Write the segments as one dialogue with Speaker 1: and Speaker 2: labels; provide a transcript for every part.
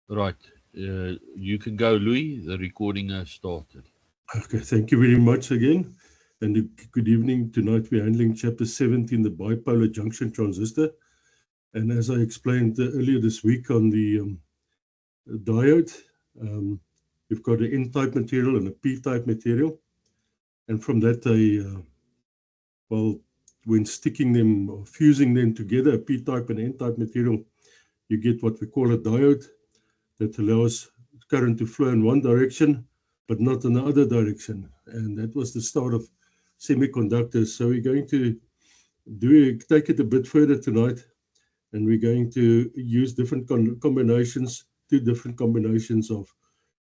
Speaker 1: Right. You can go, Louis. The recording has started.
Speaker 2: Okay, thank you very much again. And good evening. Tonight we're handling chapter 17, the bipolar junction transistor. And as I explained earlier this week on the diode, um, you've got an N-type material and a P-type material. And from that, well, when sticking them or fusing them together, a P-type and N-type material, you get what we call a diode that allows current to flow in one direction, but not in the other direction. And that was the start of semiconductors. So we're going to take it a bit further tonight, and we're going to use different combinations, two different combinations of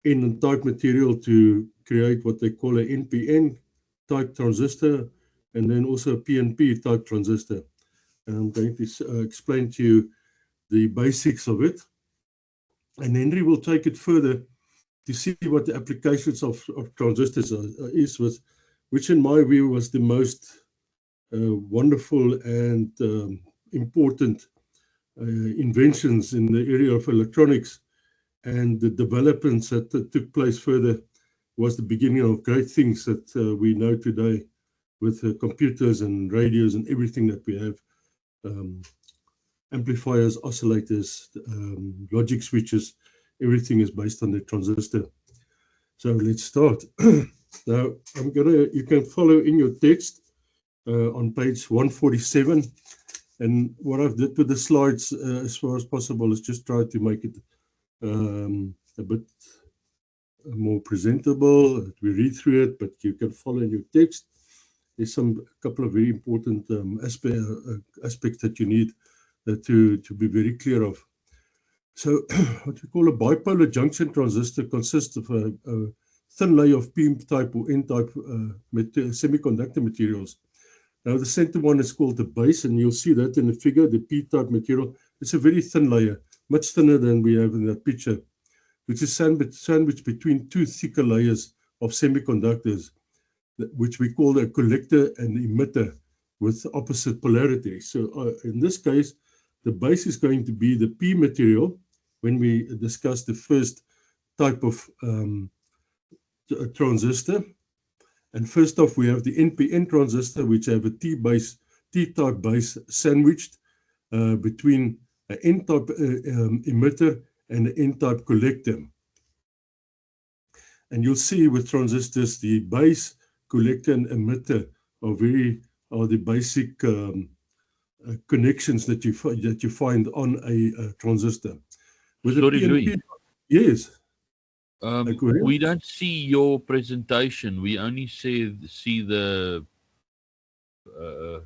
Speaker 2: N type material to create what they call a NPN type transistor, and then also a PNP type transistor. And I'm going to explain to you the basics of it. And Henry will take it further to see what the applications of transistors is, which in my view was the most wonderful and important inventions in the area of electronics, and the developments that took place further was the beginning of great things that we know today with computers and radios and everything that we have, um, amplifiers, oscillators, logic switches, everything is based on the transistor. So let's start. Now, you can follow in your text on page 147. And what I've did with the slides as far as possible is just try to make it a bit more presentable. We read through it, but you can follow in your text. There's a couple of very important aspects that you need to be very clear of. So what we call a bipolar junction transistor consists of a thin layer of P-type or N-type semiconductor materials. Now the center one is called the base, and you'll see that in the figure, the P-type material. It's a very thin layer, much thinner than we have in that picture, which is sandwiched between two thicker layers of semiconductors, which we call a collector and emitter with opposite polarity. So in this case, the base is going to be the P material when we discuss the first type of transistor. And first off, we have the NPN transistor, which have a T-type base sandwiched between an N-type emitter and an N-type collector. And you'll see with transistors, the base, collector, and emitter are the basic connections that you find on a transistor. With
Speaker 1: Sorry,
Speaker 2: a PNP,
Speaker 1: Louis.
Speaker 2: yes.
Speaker 1: We don't see your presentation. We only see the uh,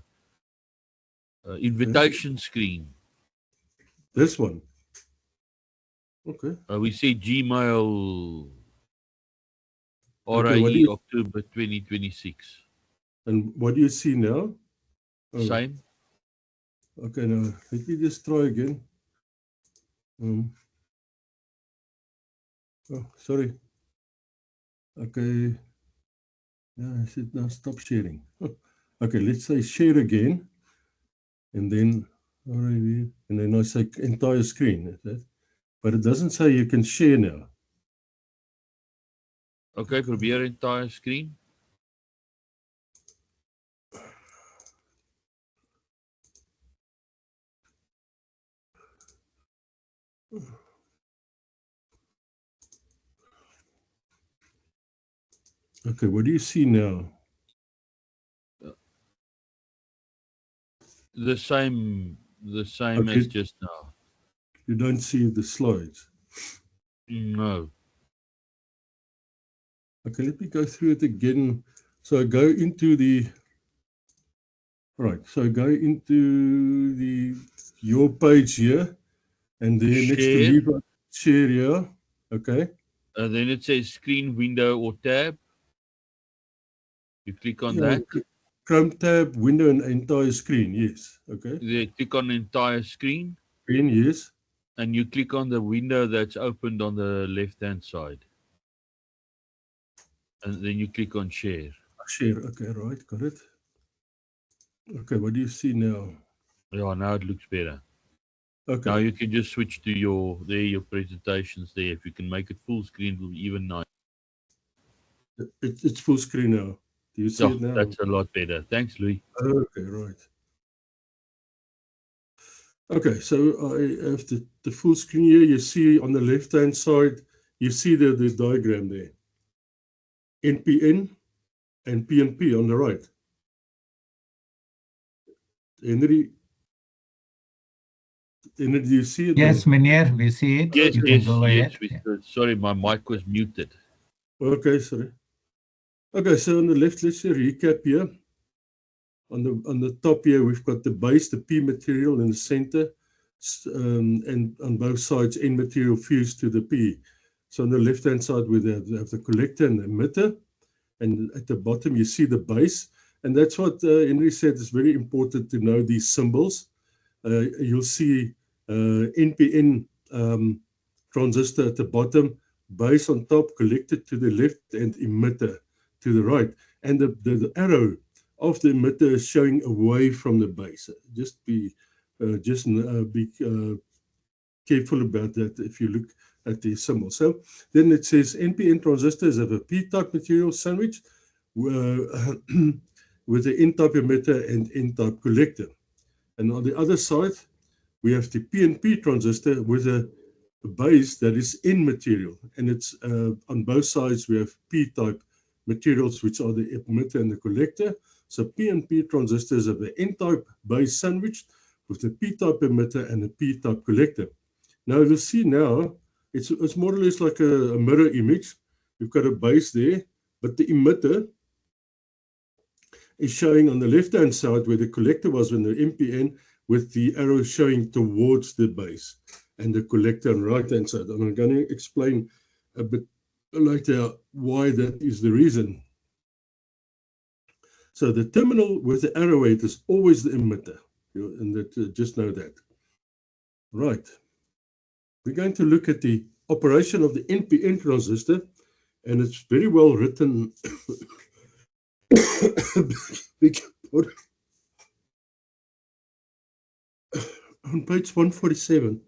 Speaker 1: invitation screen.
Speaker 2: This one. Okay.
Speaker 1: We see Gmail
Speaker 2: Okay. What do
Speaker 1: RIE
Speaker 2: you
Speaker 1: October 2026.
Speaker 2: and what do you see now? Oh,
Speaker 1: Same.
Speaker 2: okay. Now let me just try again. Um, oh, sorry. Okay. Yeah, I said now stop sharing. Okay, let's say share again, and then and then I say entire screen. Is that? But it doesn't say you can share now.
Speaker 1: Okay, probeer entire screen.
Speaker 2: Okay, what do you see now?
Speaker 1: The same as
Speaker 2: Okay,
Speaker 1: just now.
Speaker 2: you don't see the slides.
Speaker 1: No.
Speaker 2: Okay, let me go through it again. So I go into right. So I go into your page here, and then next to
Speaker 1: Share.
Speaker 2: leave share here. Okay.
Speaker 1: And then it says screen window or tab. You click on
Speaker 2: Yeah,
Speaker 1: that.
Speaker 2: Chrome tab, window, and entire screen. Yes. Okay.
Speaker 1: You click on entire screen.
Speaker 2: Screen. Yes.
Speaker 1: And you click on the window that's opened on the left hand side. And then you click on share.
Speaker 2: Share. Okay. Right. Got it. Okay. What do you see now?
Speaker 1: Yeah, now it looks better.
Speaker 2: Okay.
Speaker 1: Now you can just switch to your presentations there. If you can make it full screen, it'll be even nice.
Speaker 2: It's full screen now. Do you see
Speaker 1: Oh,
Speaker 2: it now?
Speaker 1: that's a lot better. Thanks, Louis.
Speaker 2: Okay, right. Okay, so I have the full screen here. You see on the left-hand side, you see the diagram there. NPN and PNP on the right. Henry, do you see it
Speaker 3: Yes,
Speaker 2: there?
Speaker 3: Menier, we see it.
Speaker 1: Yes,
Speaker 3: You
Speaker 2: Okay,
Speaker 3: can
Speaker 1: yes,
Speaker 3: go
Speaker 1: yes.
Speaker 3: ahead.
Speaker 1: Sorry, my mic was muted.
Speaker 2: okay, sorry. Okay, so on the left, let's recap here. On the top here, we've got the base, the P material in the center, and on both sides, N material fused to the P. So on the left-hand side, we have the collector and the emitter, and at the bottom, you see the base. And that's what Henry said is very important to know these symbols. You'll see NPN transistor at the bottom, base on top, collector to the left, and emitter to the right. And the arrow of the emitter is showing away from the base. Just be careful about that if you look at the symbol. So then it says NPN transistors have a P-type material sandwich with the N-type emitter and N-type collector. And on the other side, we have the PNP transistor with a base that is N material. And it's on both sides, we have P-type materials, which are the emitter and the collector. So PNP transistors have the N-type base sandwiched with the P-type emitter and the P-type collector. Now you'll see now, it's more or less like a mirror image. You've got a base there, but the emitter is showing on the left-hand side where the collector was in the NPN with the arrow showing towards the base and the collector on the right-hand side. And I'm going to explain a bit later why that is the reason. So the terminal with the arrowhead is always the emitter, and that, just know that. Right. We're going to look at the operation of the NPN transistor, and it's very well written. On page 147,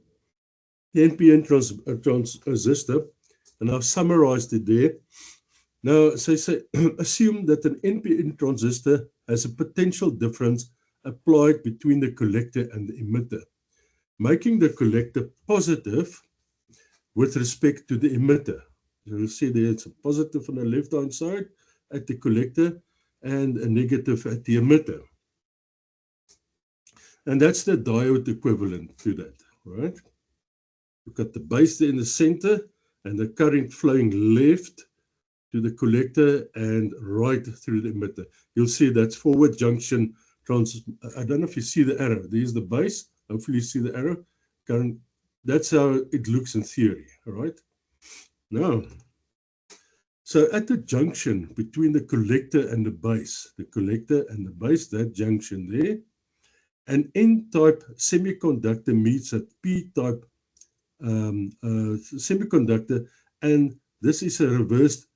Speaker 2: the NPN transistor, and I've summarized it there. Now, so assume that an NPN transistor has a potential difference applied between the collector and the emitter, making the collector positive with respect to the emitter. You'll see there it's a positive on the left-hand side at the collector and a negative at the emitter. And that's the diode equivalent to that, right? You've got the base there in the center and the current flowing left to the collector and right through the emitter. You'll see that's forward junction I don't know if you see the arrow. There's the base. Hopefully you see the arrow. Current. That's how it looks in theory, all right? Now, so at the junction between the collector and the base, that junction there, an N-type semiconductor meets a P-type semiconductor, and this is a reversed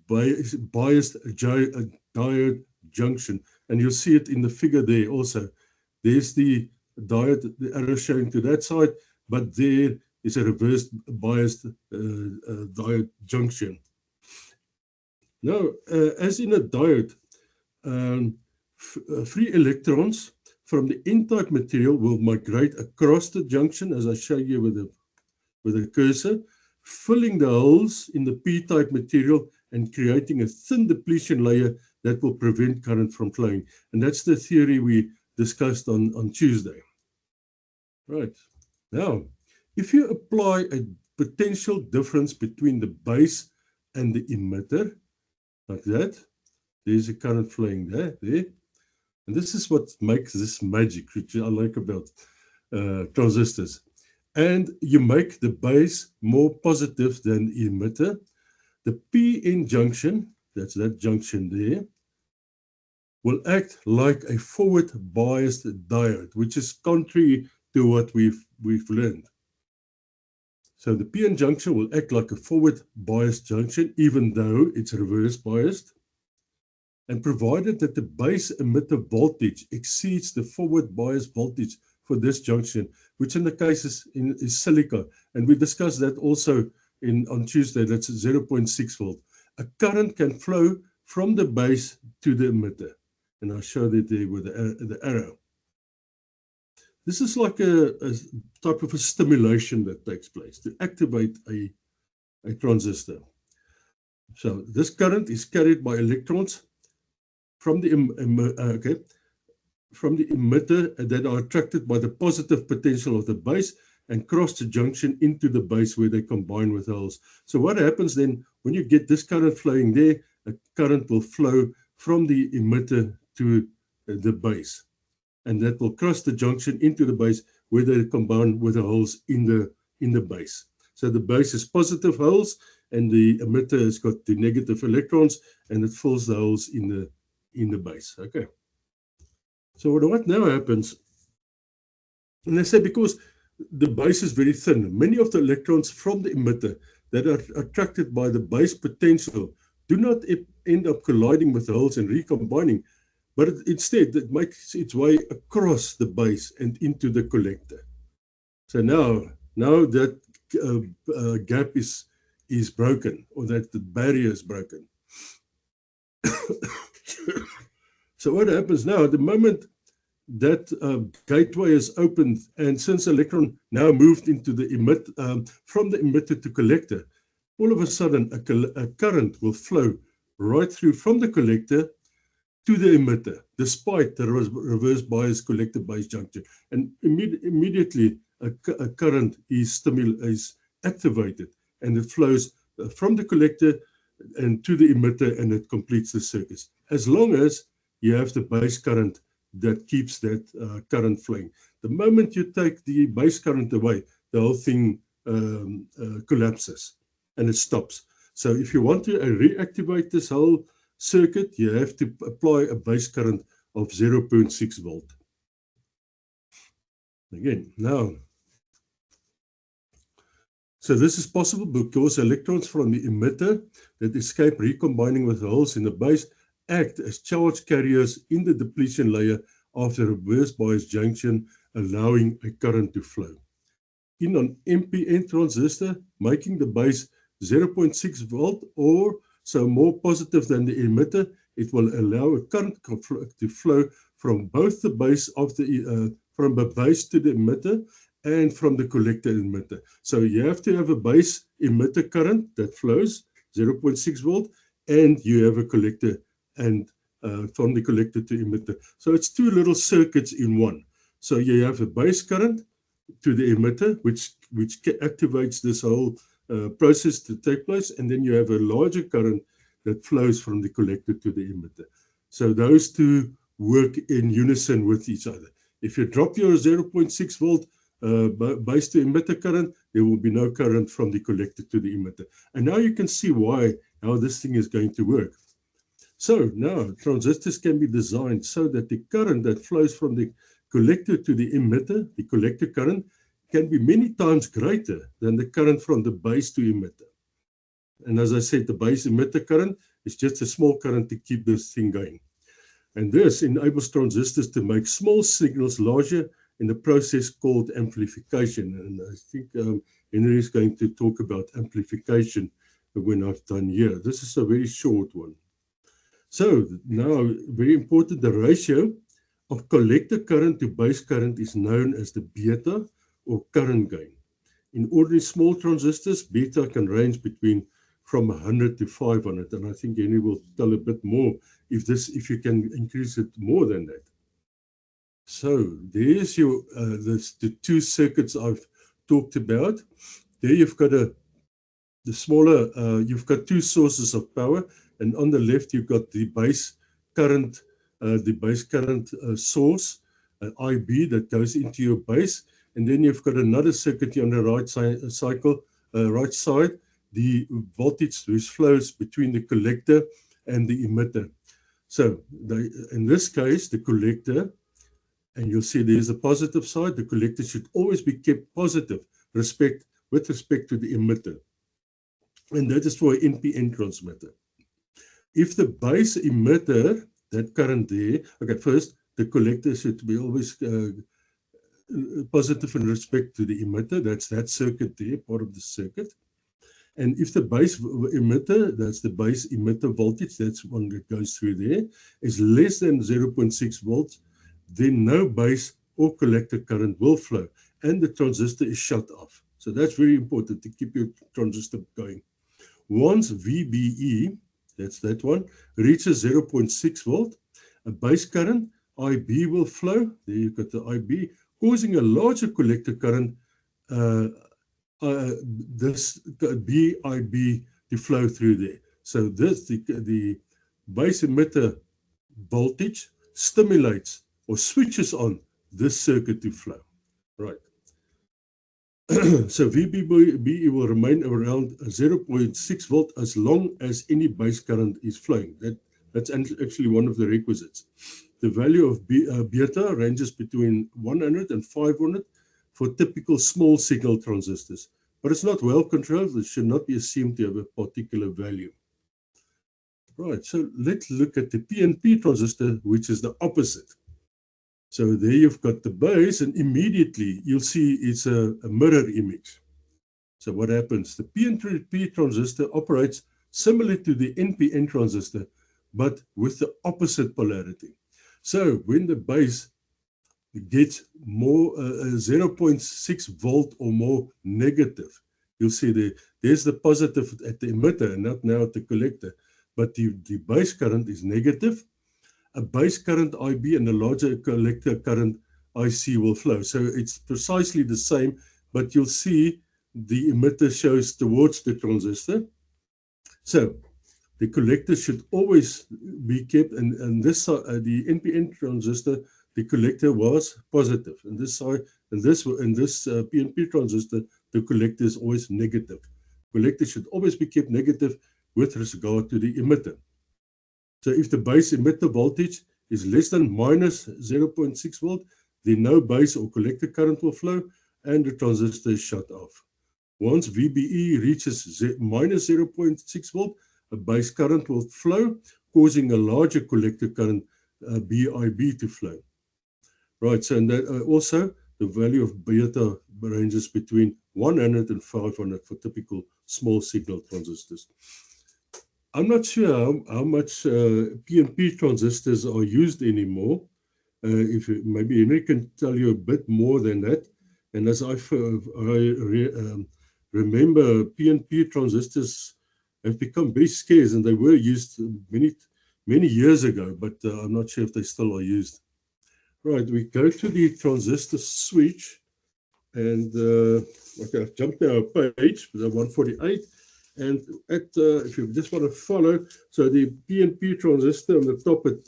Speaker 2: biased diode junction, and you'll see it in the figure there also. There's the diode, the arrow showing to that side, but there is a reversed biased diode junction. Now, as in a diode, free electrons from the N-type material will migrate across the junction, as I show you with a cursor, filling the holes in the P-type material and creating a thin depletion layer that will prevent current from flowing. And that's the theory we discussed on Tuesday. Right. Now, if you apply a potential difference between the base and the emitter, like that, there's a current flowing there. And this is what makes this magic, which I like about transistors. And you make the base more positive than the emitter. The PN junction, that's that junction there, will act like a forward biased diode, which is contrary to what we've learned. So the PN junction will act like a forward biased junction, even though it's reverse biased. And provided that the base emitter voltage exceeds the forward bias voltage for this junction, which in the case is silica. And we discussed that also on Tuesday, that's 0.6 volt. A current can flow from the base to the emitter. And I'll show that there with the arrow. This is like a type of a stimulation that takes place to activate a transistor. So this current is carried by electrons from the emitter that are attracted by the positive potential of the base and cross the junction into the base where they combine with holes. So what happens then when you get this current flowing there, a current will flow from the emitter to the base, and that will cross the junction into the base where they combine with the holes in the base. So the base is positive holes and the emitter has got the negative electrons, and it fills the holes in the base. Okay. So what now happens, and I say because the base is very thin, many of the electrons from the emitter that are attracted by the base potential do not end up colliding with the holes and recombining, but instead it makes its way across the base and into the collector. So now that gap is broken, or that the barrier is broken. So what happens now, the moment that gateway is opened, and since electron now moved into the from the emitter to collector, all of a sudden a current will flow right through from the collector to the emitter, despite the reverse bias collector base junction. And immediately a current is activated, and it flows from the collector and to the emitter, and it completes the circuit. As long as you have the base current that keeps that current flowing. The moment you take the base current away, the whole thing collapses and it stops. So if you want to reactivate this whole circuit, you have to apply a base current of 0.6 volt. Again, now, so this is possible because electrons from the emitter that escape recombining with holes in the base act as charge carriers in the depletion layer of the reverse bias junction, allowing a current to flow. In an NPN transistor, making the base 0.6 volt or so more positive than the emitter, it will allow a current to flow from both the base of the from the base to the emitter and from the collector emitter. So you have to have a base emitter current that flows 0.6 volt, and you have a collector and from the collector to emitter. So it's two little circuits in one. So you have a base current to the emitter, which activates this whole process to take place, and then you have a larger current that flows from the collector to the emitter. So those two work in unison with each other. If you drop your 0.6 volt base to emitter current, there will be no current from the collector to the emitter. And now you can see how this thing is going to work. So now transistors can be designed so that the current that flows from the collector to the emitter, the collector current, can be many times greater than the current from the base to emitter. And as I said, the base emitter current is just a small current to keep this thing going. And this enables transistors to make small signals larger in a process called amplification. And I think Henry is going to talk about amplification when I've done here. This is a very short one. So now, very important, the ratio of collector current to base current is known as the beta or current gain. In ordinary small transistors, beta can range from 100 to 500, and I think Henry will tell a bit more if you can increase it more than that. So there's the two circuits I've talked about. There you've got you've got two sources of power, and on the left you've got the base current source, IB, that goes into your base, and then you've got another circuit on the right side, the voltage which flows between the collector and the emitter. So in this case, the collector, and you'll see there's a positive side, the collector should always be kept positive with respect to the emitter. And that is for an NPN transmitter. If the base emitter, that current there, okay, first, the collector should be always positive in respect to the emitter. That's that circuit there, part of the circuit. And if the base emitter, that's the base emitter voltage, that's one that goes through there, is less than 0.6 volts, then no base or collector current will flow, and the transistor is shut off. So that's very important to keep your transistor going. Once VBE, that's that one, reaches 0.6 volt, a base current, IB, will flow. There you've got the IB, causing a larger collector current, this BIB to flow through there. So this, the base emitter voltage stimulates or switches on this circuit to flow, right? So VBE will remain around 0.6 volt as long as any base current is flowing. That's actually one of the requisites. The value of beta ranges between 100 and 500 for typical small signal transistors, but it's not well controlled. It should not be assumed to have a particular value. Right, so let's look at the PNP transistor, which is the opposite. So there you've got the base, and immediately you'll see it's a mirror image. So what happens? The PNP transistor operates similar to the NPN transistor, but with the opposite polarity. So when the base gets more 0.6 volt or more negative, you'll see there's the positive at the emitter and not now at the collector, but the base current is negative. A base current IB and a larger collector current IC will flow. So it's precisely the same, but you'll see the emitter shows towards the transistor. So the collector should always be kept, and this the NPN transistor, the collector was positive. And this side, and this PNP transistor, the collector is always negative. Collector should always be kept negative with regard to the emitter. So if the base emitter voltage is less than minus 0.6 volt, then no base or collector current will flow, and the transistor is shut off. Once VBE reaches minus 0.6 volt, a base current will flow, causing a larger collector current, BIB, to flow. Right, so and that, also the value of beta ranges between 100 and 500 for typical small signal transistors. I'm not sure how much PNP transistors are used anymore. If maybe Henry can tell you a bit more than that. And as I remember, PNP transistors have become very scarce, and they were used many years ago, but I'm not sure if they still are used. Right, we go to the transistor switch, and okay, I've jumped to our page, the 148. And if you just want to follow, so the PNP transistor on the top at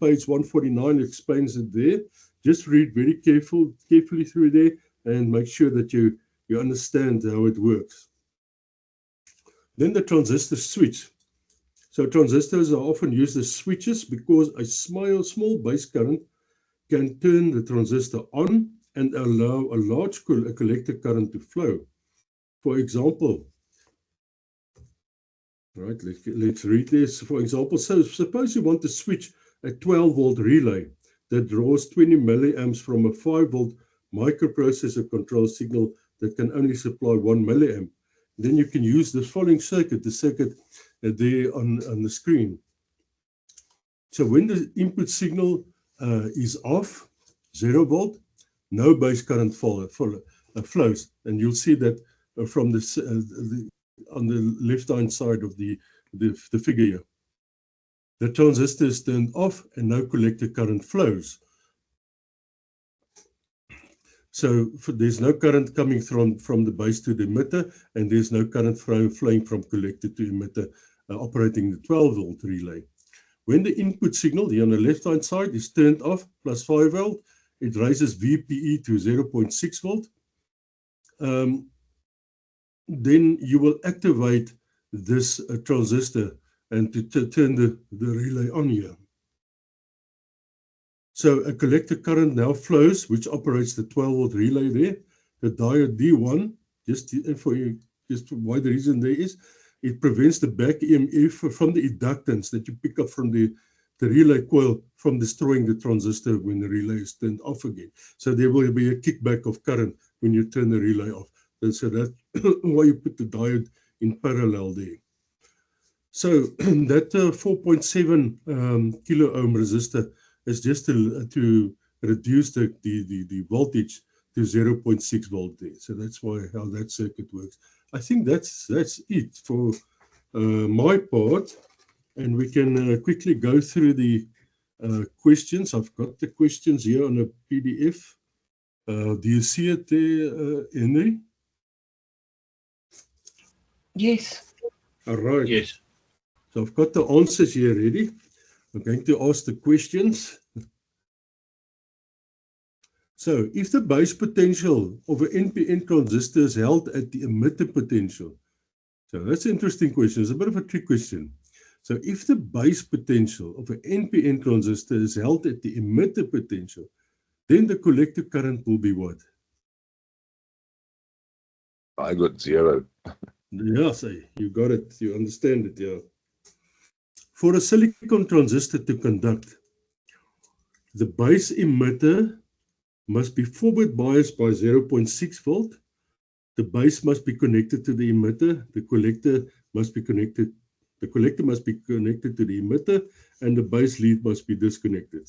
Speaker 2: page 149 explains it there. Just read very carefully through there and make sure that you understand how it works. Then the transistor switch. So transistors are often used as switches because a small base current can turn the transistor on and allow a large collector current to flow. For example, right, let's read this. For example, so suppose you want to switch a 12-volt relay that draws 20 milliamps from a 5-volt microprocessor control signal that can only supply 1 milliamp. Then you can use the following circuit, the circuit there on the screen. So when the input signal is off, 0 volt, no base current flows. And you'll see that from this on the left-hand side of the figure here. The transistor is turned off and no collector current flows. So there's no current coming from the base to the emitter, and there's no current flowing from collector to emitter operating the 12-volt relay. When the input signal, here on the left-hand side, is turned off, plus 5 volt, it raises VPE to 0.6 volt. Then you will activate this transistor and to turn the relay on here. So a collector current now flows, which operates the 12-volt relay there. The diode D1, just why the reason there is, it prevents the back EMF from the inductance that you pick up from the the relay coil from destroying the transistor when the relay is turned off again. So there will be a kickback of current when you turn the relay off. And so that's why you put the diode in parallel there. So that 4.7 kilo ohm resistor is just to reduce the voltage to 0.6 volt there. So that's why how that circuit works. I think that's it for my part. And we can quickly go through the questions. I've got the questions here on a PDF. Do you see it there, Henry?
Speaker 3: Yes.
Speaker 2: All right.
Speaker 1: Yes.
Speaker 2: So I've got the answers here ready. I'm going to ask the questions. So if the base potential of an NPN transistor is held at the emitter potential, so that's an interesting question. It's a bit of a trick question. So if the base potential of an NPN transistor is held at the emitter potential, then the collector current will be what?
Speaker 4: I got 0.
Speaker 2: Yeah, say you got it. You understand it, yeah. For a silicon transistor to conduct, the base emitter must be forward biased by 0.6 volt. The base must be connected to the emitter. The collector must be connected. The collector must be connected to the emitter, and the base lead must be disconnected.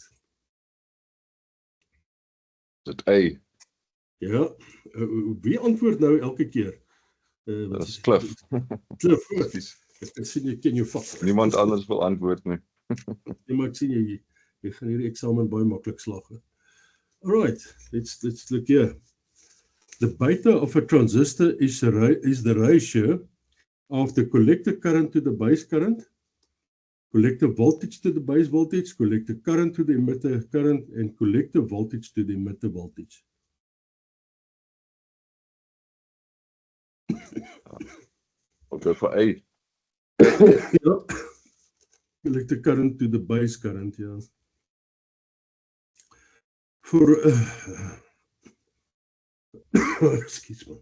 Speaker 4: Is it A?
Speaker 2: Ja, wie antwoord nou elke keer?
Speaker 4: Dat is Cliff.
Speaker 2: Cliff,
Speaker 4: Precies.
Speaker 2: ek sien jy ken jou vak.
Speaker 4: Niemand anders wil antwoord nie.
Speaker 2: Ja, maar ek sien jy gaan hierdie eksamen baie maklik slaag. All right, let's look here. The beta of a transistor is the ratio of the collector current to the base current, collector voltage to the base voltage, collector current to the emitter current, and collector voltage to the emitter voltage.
Speaker 4: I'll go for A.
Speaker 2: Yeah. Collector current to the base current, yeah. For excuse me.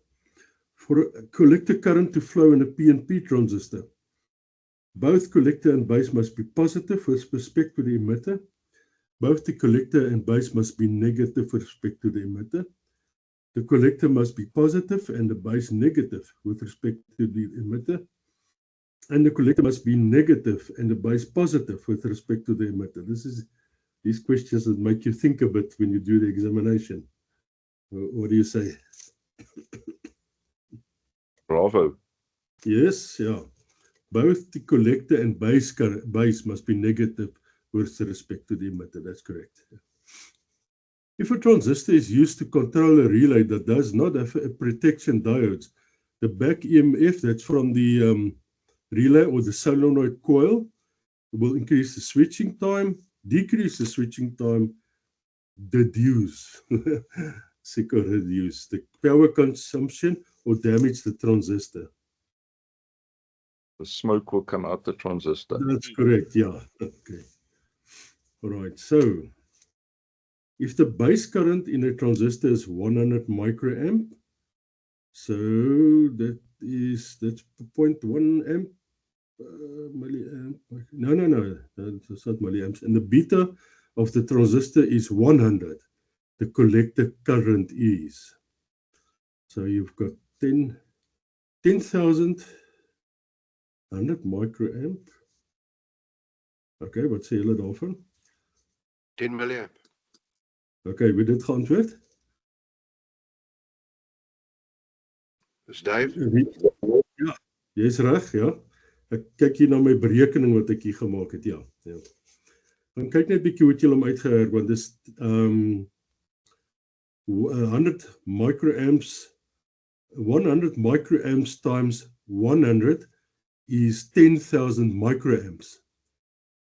Speaker 2: For a collector current to flow in a PNP transistor, both collector and base must be positive with respect to the emitter. Both the collector and base must be negative with respect to the emitter. The collector must be positive and the base negative with respect to the emitter. And the collector must be negative and the base positive with respect to the emitter. These questions that make you think a bit when you do the examination. What do you say?
Speaker 4: Bravo.
Speaker 2: Yes, yeah. Both the collector and base must be negative with respect to the emitter. That's correct. If a transistor is used to control a relay that does not have a protection diodes, the back EMF that's from the relay or the solenoid coil will increase the switching time, decrease the switching time, reduce the power consumption, or damage the transistor.
Speaker 4: The smoke will come out the transistor.
Speaker 2: That's correct, yeah. Okay. All right, so if the base current in a transistor is 100 microamp, so that's 0.1 amp, milliamp. No, that's not milliamps. And the beta of the transistor is 100. The collector current is. So you've got 10,000, 100 microamp. Okay, wat sê julle daarvan?
Speaker 5: 10 milliamp.
Speaker 2: Okay, wie dit geantwoord?
Speaker 5: Dis Dave.
Speaker 2: Ja, jy's reg, ja. Ek kyk hier na my berekening wat ek hier gemaak het, ja. Dan kyk net 'n bietjie hoe het jy hom uitgewerk, want dis 100 microamps 100 microamps times 100 is 10,000 microamps.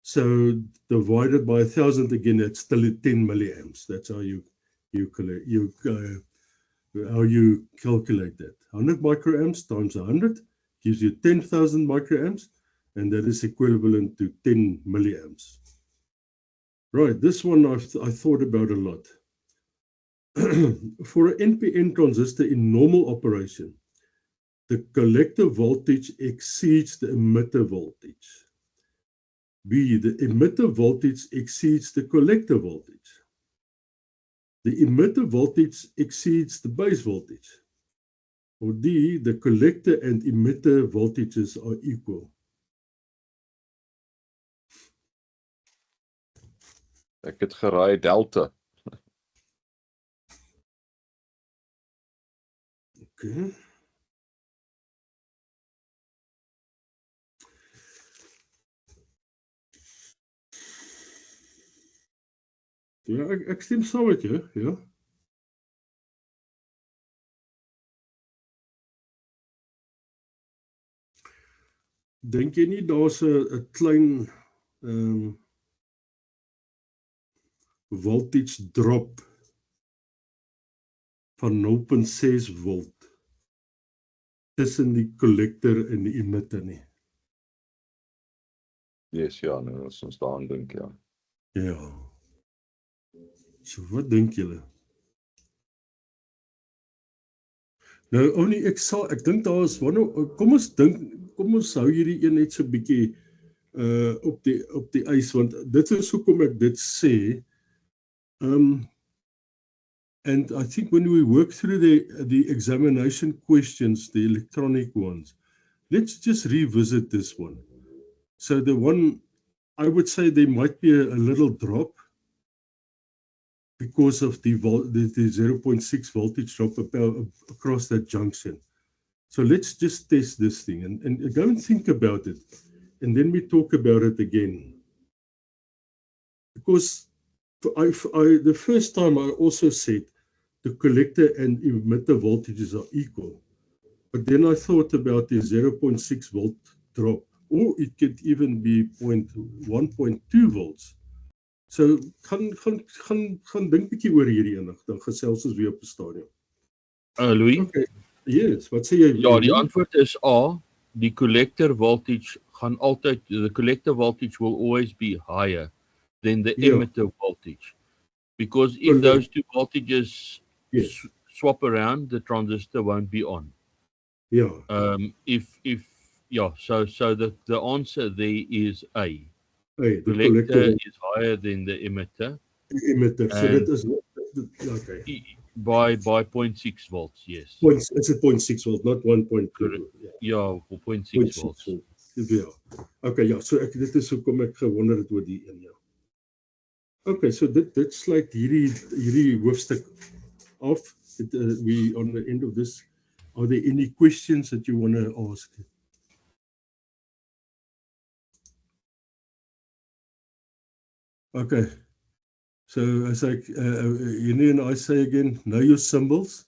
Speaker 2: So divided by 1,000 again, that's still 10 milliamps. That's how you calculate that. 100 microamps times 100 gives you 10,000 microamps, and that is equivalent to 10 milliamps. Right, this one I thought about a lot. For an NPN transistor in normal operation, the collector voltage exceeds the emitter voltage. B, the emitter voltage exceeds the collector voltage. The emitter voltage exceeds the base voltage. Or D, the collector and emitter voltages are equal.
Speaker 4: Ek het geraai delta.
Speaker 2: Okay. Ja, ek stem saam met jou, ja. Dink jy nie daar's 'n klein voltage drop van 0.6 volt tussen die collector en die emitter nie?
Speaker 4: Yes, ja, nou as ons daaraan dink, ja.
Speaker 2: Ja. So wat dink julle? Nou, Ounie, ek dink daar is kom ons hou hierdie een net so bietjie op die ys, want dit is hoekom ek dit sê. And I think when we work through the examination questions, the electronic ones, let's just revisit this one. So the one, I would say there might be a little drop because of the 0.6 voltage drop across that junction. So let's just test this thing and go and think about it. And then we talk about it again. Because the first time I also said the collector and emitter voltages are equal. But then I thought about the 0.6 volt drop, or it could even be 1.2 volts. So gaan dink bietjie oor hierdie eendag, dan gesels ons weer op die stadium.
Speaker 1: Louis?
Speaker 2: Okay. Yes, wat sê jy?
Speaker 1: Ja, die antwoord is A. Die collector voltage gaan altyd, the collector voltage will always be higher than the emitter voltage. Because if those two voltages swap around, the transistor won't be on.
Speaker 2: Yeah.
Speaker 1: So the answer there is A.
Speaker 2: The
Speaker 1: collector is higher than the emitter.
Speaker 2: Emitter. So that is okay.
Speaker 1: By 0.6 volts, yes.
Speaker 2: It's a 0.6 volt, not 1.2.
Speaker 1: Ja, 0.6 volts.
Speaker 2: Ja. Okay, ja, so dit is hoekom ek gewonder het oor die een, ja. Okay, so dit sluit hierdie hoofstuk af. We on the end of this. Are there any questions that you want to ask? Okay. So as Henny and I say again, know your symbols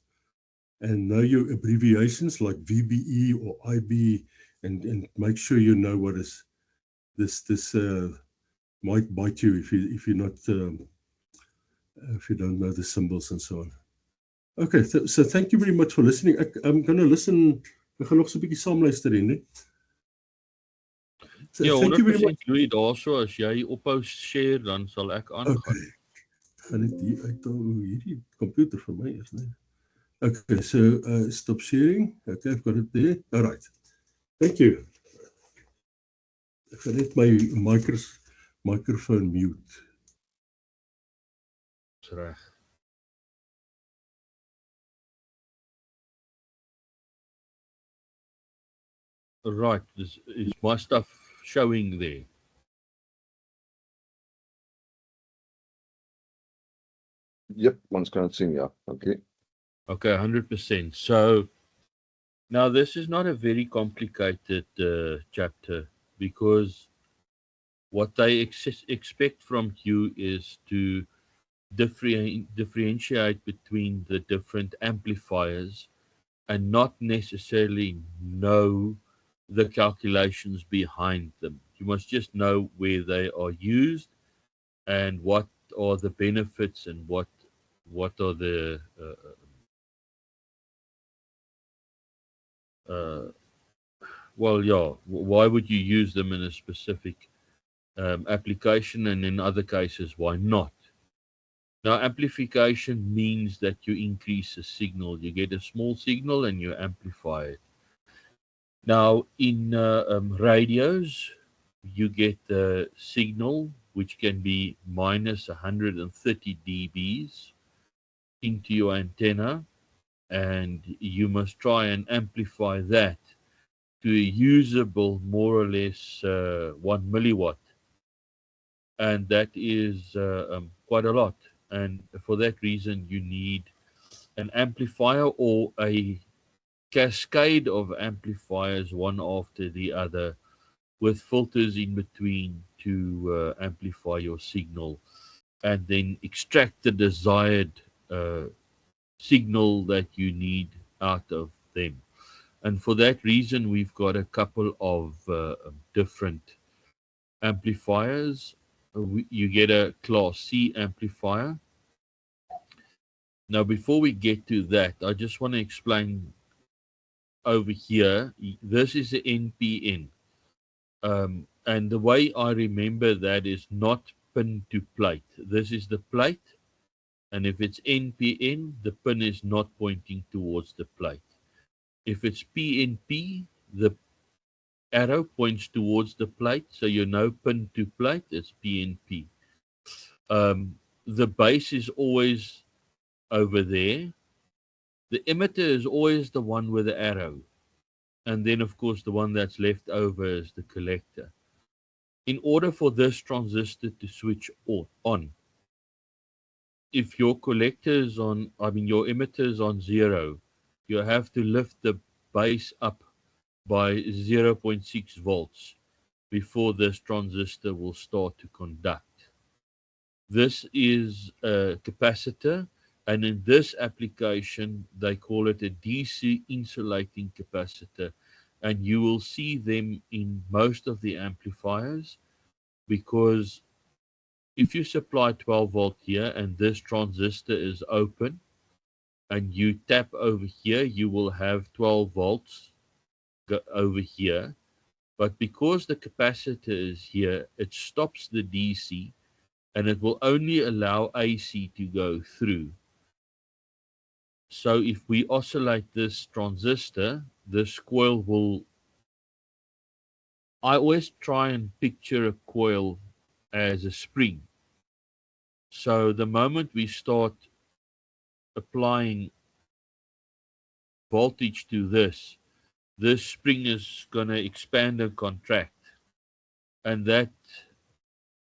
Speaker 2: and know your abbreviations like VBE or IB, and make sure you know what is this might bite you if you're not if you don't know the symbols and so on. Okay, so thank you very much for listening. I'm going to listen. Ek gaan nog so 'n bietjie saam luister hier, né?
Speaker 1: So, ja, thank you very much. Louis, daarso as jy ophou share, dan sal ek aangaan.
Speaker 2: Okay. Gaan net hier uit hierdie computer vir my is, né? Okay, so stop sharing. Okay, I've got it there. All right. Thank you. Ek gaan net my microphone mute.
Speaker 1: Dis reg. Right, is my stuff showing there?
Speaker 4: Yep, one's going to sing, yeah. Okay.
Speaker 1: Okay, 100%. So now this is not a very complicated chapter, because what they expect from you is to differentiate between the different amplifiers and not necessarily know the calculations behind them. You must just know where they are used and what are the benefits and what are the why would you use them in a specific application, and in other cases why not? Now, amplification means that you increase a signal. You get a small signal and you amplify it. Now, in radios, you get the signal, which can be minus 130 dBs, into your antenna, and you must try and amplify that to a usable, more or less, 1 milliwatt. And that is quite a lot. And for that reason, you need an amplifier or a cascade of amplifiers, one after the other, with filters in between to amplify your signal and then extract the desired uh, signal that you need out of them. And for that reason, we've got a couple of different amplifiers. You get a Class C amplifier. Now, before we get to that, I just want to explain over here. This is the NPN. And the way I remember that is not pin to plate. This is the plate. And if it's NPN, the pin is not pointing towards the plate. If it's PNP, the arrow points towards the plate. So you know pin to plate, it's PNP. The base is always over there. The emitter is always the one with the arrow. And then, of course, the one that's left over is the collector. In order for this transistor to switch on, if your collector is on, your emitter is on 0, you have to lift the base up by 0.6 volts before this transistor will start to conduct. This is a capacitor, and in this application, they call it a DC insulating capacitor. And you will see them in most of the amplifiers, because if you supply 12 volt here and this transistor is open and you tap over here, you will have 12 volts go over here. But because the capacitor is here, it stops the DC and it will only allow AC to go through. So if we oscillate this transistor, this coil will... I always try and picture a coil as a spring. So the moment we start applying voltage to this spring is going to expand and contract. And that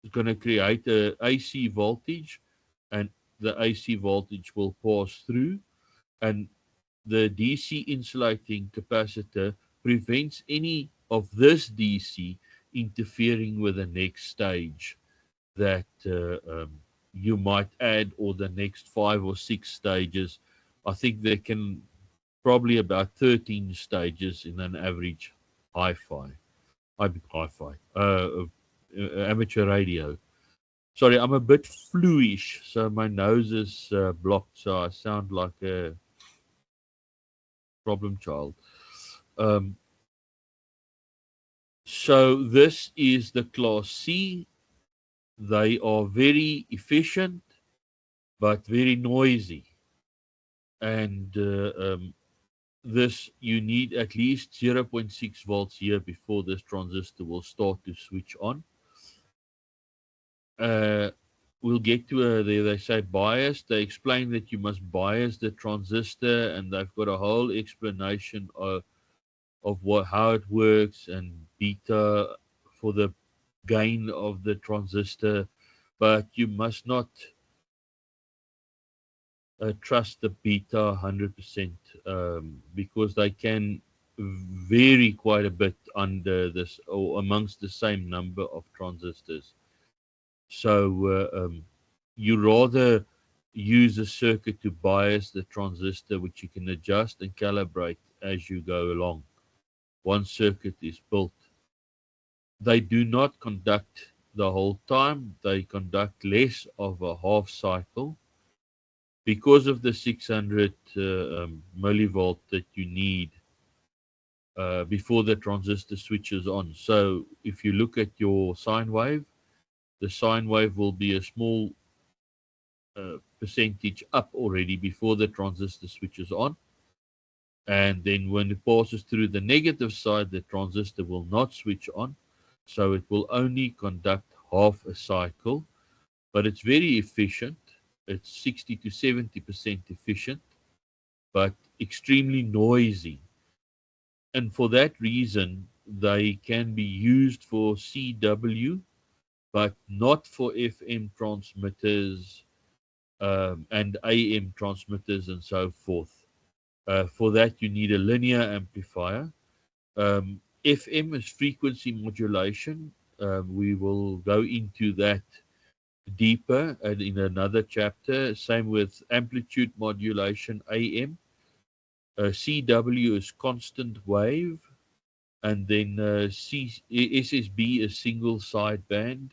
Speaker 1: is going to create a AC voltage, and the AC voltage will pass through, and the DC insulating capacitor prevents any of this DC interfering with the next stage that you might add, or the next 5 or 6 stages. I think there can probably about 13 stages in an average amateur radio. Sorry, I'm a bit fluish, so my nose is blocked, so I sound like a problem child. So this is the Class C. They are very efficient, but very noisy. And this, you need at least 0.6 volts here before this transistor will start to switch on. We'll get to they say bias. They explain that you must bias the transistor, and they've got a whole explanation of how it works, and beta for the gain of the transistor. But you must not trust the beta 100%, because they can vary quite a bit under this, or amongst the same number of transistors. So you rather use a circuit to bias the transistor, which you can adjust and calibrate as you go along. One circuit is built. They do not conduct the whole time. They conduct less of a half cycle because of the 600 millivolt that you need before the transistor switches on. So if you look at your sine wave, the sine wave will be a small percentage up already before the transistor switches on. And then when it passes through the negative side, the transistor will not switch on. So it will only conduct half a cycle, but it's very efficient. It's 60 to 70% efficient, but extremely noisy. And for that reason, they can be used for CW, but not for FM transmitters and AM transmitters and so forth. For that, you need a linear amplifier. FM is frequency modulation. We will go into that deeper and in another chapter. Same with amplitude modulation, AM. CW is constant wave, and then SSB is single sideband.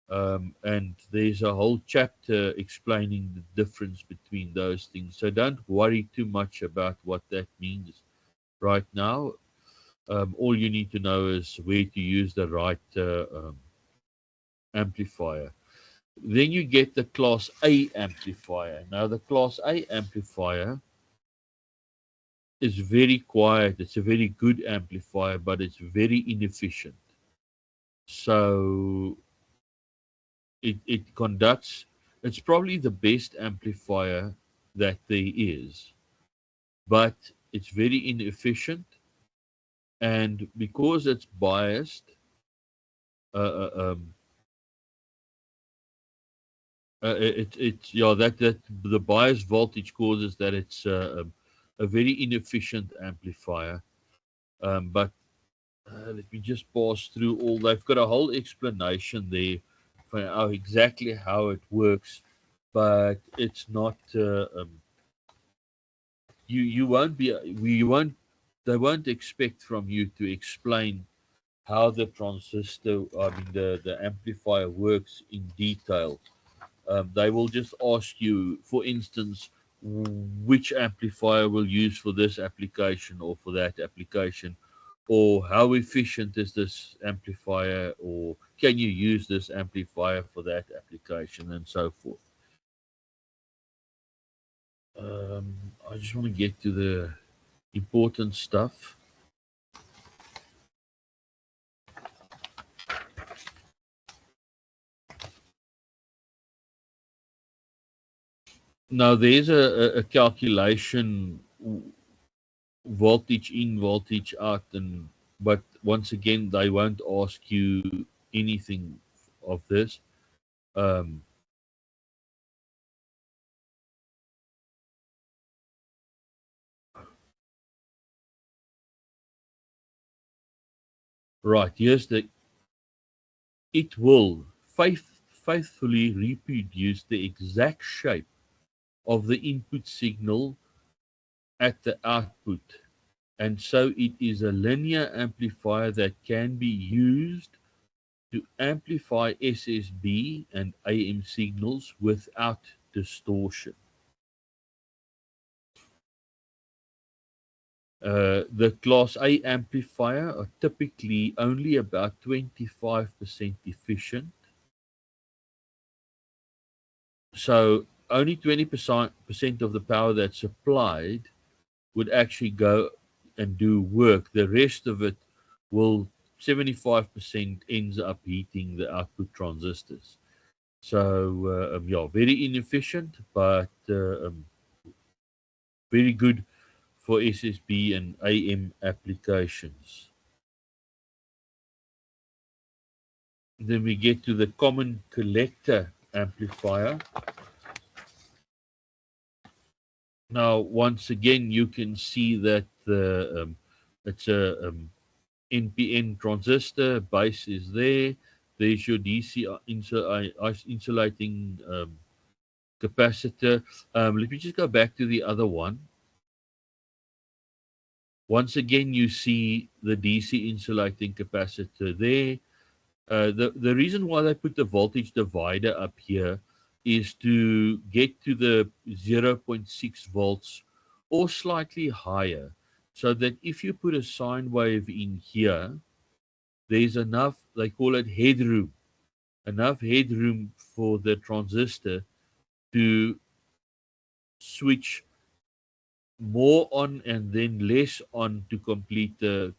Speaker 1: And there's a whole chapter explaining the difference between those things. So don't worry too much about what that means right now. All you need to know is where to use the right amplifier. Then you get the Class A amplifier. Now, the Class A amplifier is very quiet. It's a very good amplifier, but it's very inefficient. So it conducts, it's probably the best amplifier that there is, but it's very inefficient. And because it's biased, uh, uh, um, that the bias voltage causes that it's a very inefficient amplifier. But let me just pass through all. They've got a whole explanation there for exactly how it works, but it's not. You won't be. You won't. They won't expect from you to explain how the transistor, I mean the amplifier works in detail. They will just ask you, for instance, which amplifier will use for this application or for that application, or how efficient is this amplifier, or can you use this amplifier for that application, and so forth. I just want to get to the important stuff. Now, there's a calculation, voltage in, voltage out, and but once again, they won't ask you anything of this. Um, right, here's the. It will faithfully reproduce the exact shape of the input signal at the output. And so it is a linear amplifier that can be used to amplify SSB and AM signals without distortion. The Class A amplifier are typically only about 25% efficient. So only 20% of the power that's supplied would actually go and do work. The rest of it will 75% ends up heating the output transistors. So yeah, very inefficient, but very good for SSB and AM applications. Then we get to the common collector amplifier. Now, once again, you can see that it's a NPN transistor, base is there. There's your DC insulating capacitor. Let me just go back to the other one. Once again, you see the DC insulating capacitor there. The reason why they put the voltage divider up here is to get to the 0.6 volts or slightly higher, so that if you put a sine wave in here, there's enough, they call it headroom, enough headroom for the transistor to switch more on and then less on to complete the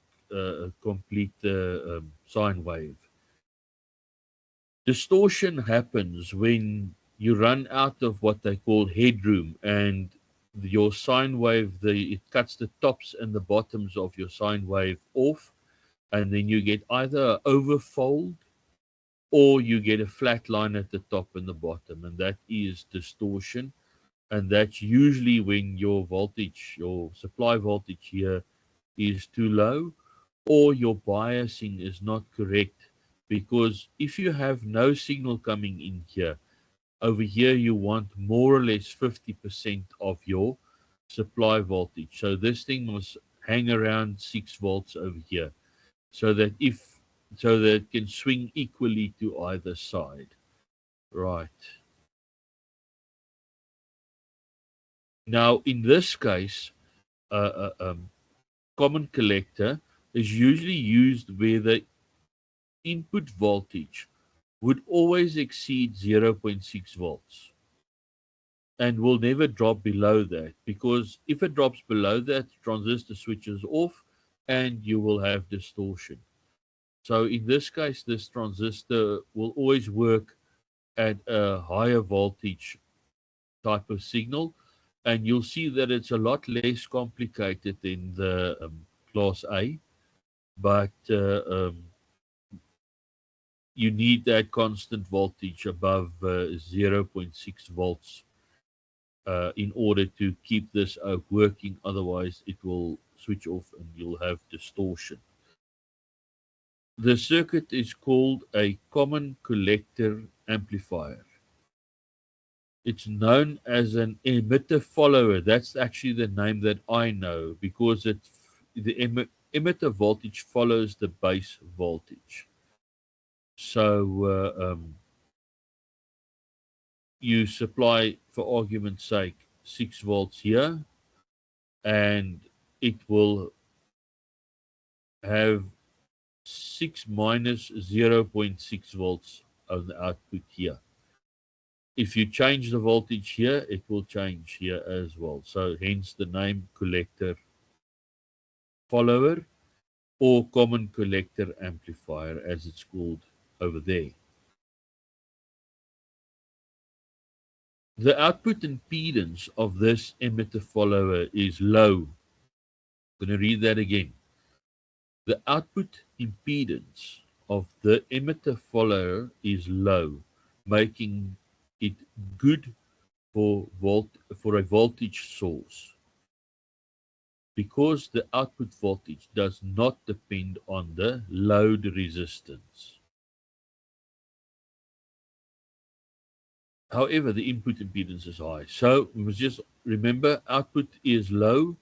Speaker 1: complete sine wave. Distortion happens when you run out of what they call headroom, and your sine wave, it cuts the tops and the bottoms of your sine wave off, and then you get either overfold or you get a flat line at the top and the bottom, and that is distortion. And that's usually when your voltage, your supply voltage here is too low, or your biasing is not correct. Because if you have no signal coming in here, over here you want more or less 50% of your supply voltage. So this thing must hang around 6 volts over here, so that it can swing equally to either side. Right. Now in this case, common collector is usually used where the input voltage would always exceed 0.6 volts and will never drop below that, because if it drops below that, transistor switches off and you will have distortion. So in this case, this transistor will always work at a higher voltage type of signal, and you'll see that it's a lot less complicated in the class A, but you need that constant voltage above 0.6 volts in order to keep this working. Otherwise, it will switch off and you'll have distortion. The circuit is called a common collector amplifier. It's known as an emitter follower. That's actually the name that I know, because the emitter voltage follows the base voltage. So you supply, for argument's sake, 6 volts here, and it will have 6 minus 0.6 volts on the output here. If you change the voltage here, it will change here as well. So hence the name collector follower, or common collector amplifier as it's called over there. The output impedance of this emitter follower is low. I'm going to read that again. The output impedance of the emitter follower is low, making it good for a voltage source, because the output voltage does not depend on the load resistance. However, the input impedance is high. So we must just remember, output is low,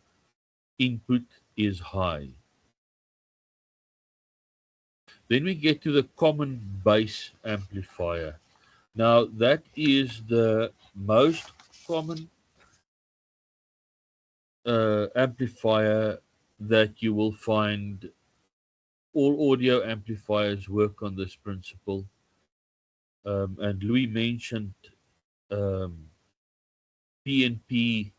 Speaker 1: input is high. Then we get to the common base amplifier. Now that is the most common amplifier that you will find. All audio amplifiers work on this principle. And Louis mentioned PNP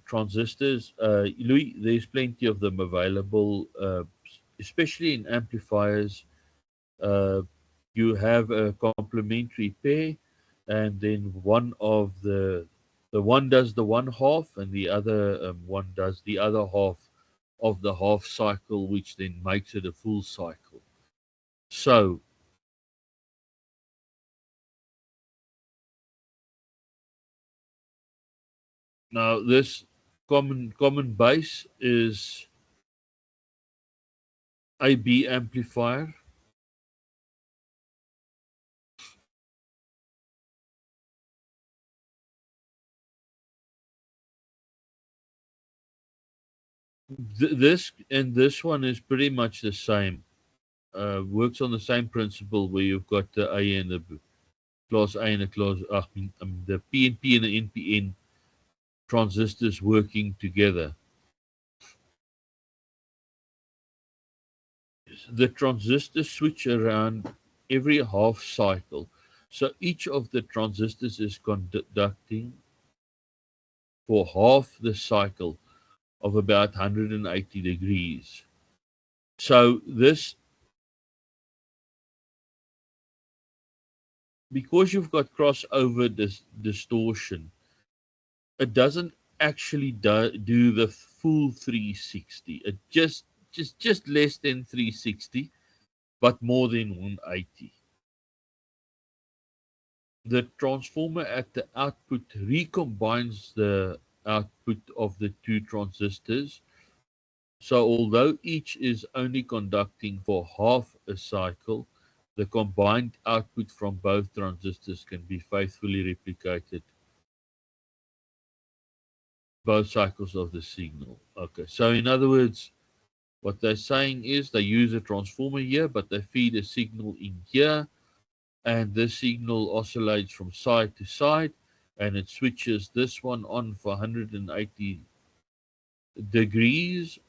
Speaker 1: transistors. Louis, there's plenty of them available, especially in amplifiers. You have a complementary pair, and then one does the one half, and the other one does the other half of the half cycle, which then makes it a full cycle. So now this common base is AB amplifier. This one is pretty much the same. Works on the same principle, where you've got the A and the class A and the class the PNP and the NPN transistors working together. The transistors switch around every half cycle, so each of the transistors is conducting for half the cycle of about 180 degrees. So this, because you've got crossover distortion, it doesn't actually do the full 360. It just less than 360, but more than 180. The transformer at the output recombines the output of the two transistors. So although each is only conducting for half a cycle, the combined output from both transistors can be faithfully replicated both cycles of the signal. Okay, so in other words, what they're saying is they use a transformer here, but they feed a signal in here, and this signal oscillates from side to side, and it switches this one on for 180 degrees,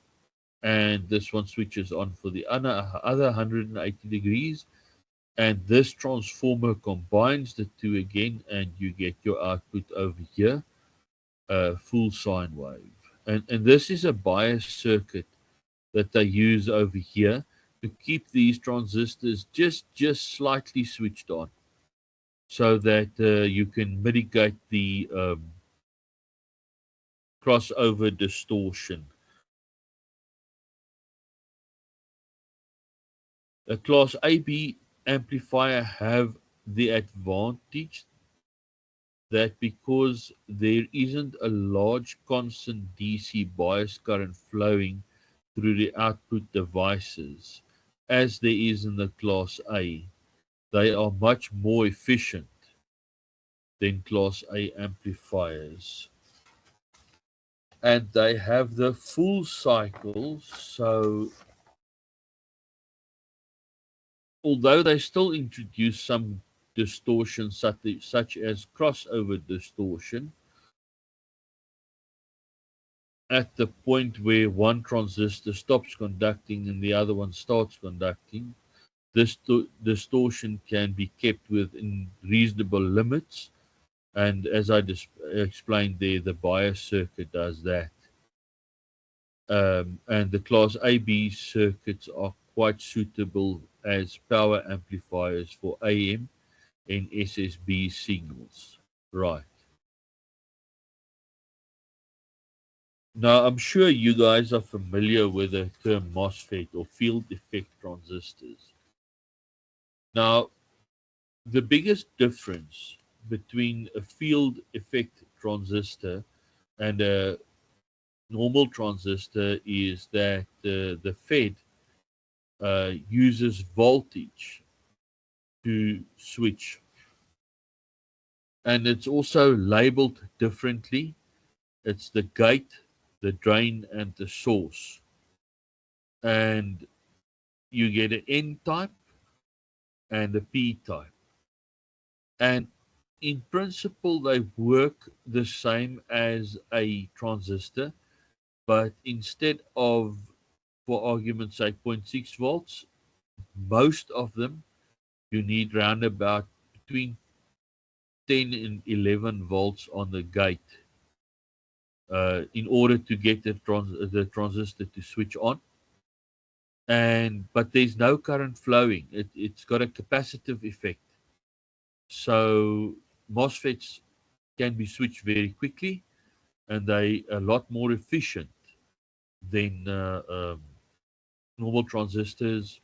Speaker 1: and this one switches on for the other 180 degrees, and this transformer combines the two again, and you get your output over here, a full sine wave. And this is a bias circuit that they use over here to keep these transistors just slightly switched on, so that you can mitigate the crossover distortion. A class AB amplifier have the advantage that because there isn't a large constant DC bias current flowing through the output devices, as there is in the Class A, they are much more efficient than Class A amplifiers. And they have the full cycles, so although they still introduce some distortion such as crossover distortion, at the point where one transistor stops conducting and the other one starts conducting, this distortion can be kept within reasonable limits. And as I explained there, the bias circuit does that. And the Class AB circuits are quite suitable as power amplifiers for AM and SSB signals. Right. Now, I'm sure you guys are familiar with the term MOSFET or field effect transistors. Now, the biggest difference between a field effect transistor and a normal transistor is that the FET uses voltage to switch. And it's also labeled differently. It's the gate, the drain, and the source. And you get an N type and a P type. And in principle, they work the same as a transistor, but instead of, for argument's sake, 0.6 volts, most of them you need round about between 10 and 11 volts on the gate in order to get the transistor to switch on. But there's no current flowing. It's got a capacitive effect. So MOSFETs can be switched very quickly, and they are a lot more efficient than normal transistors,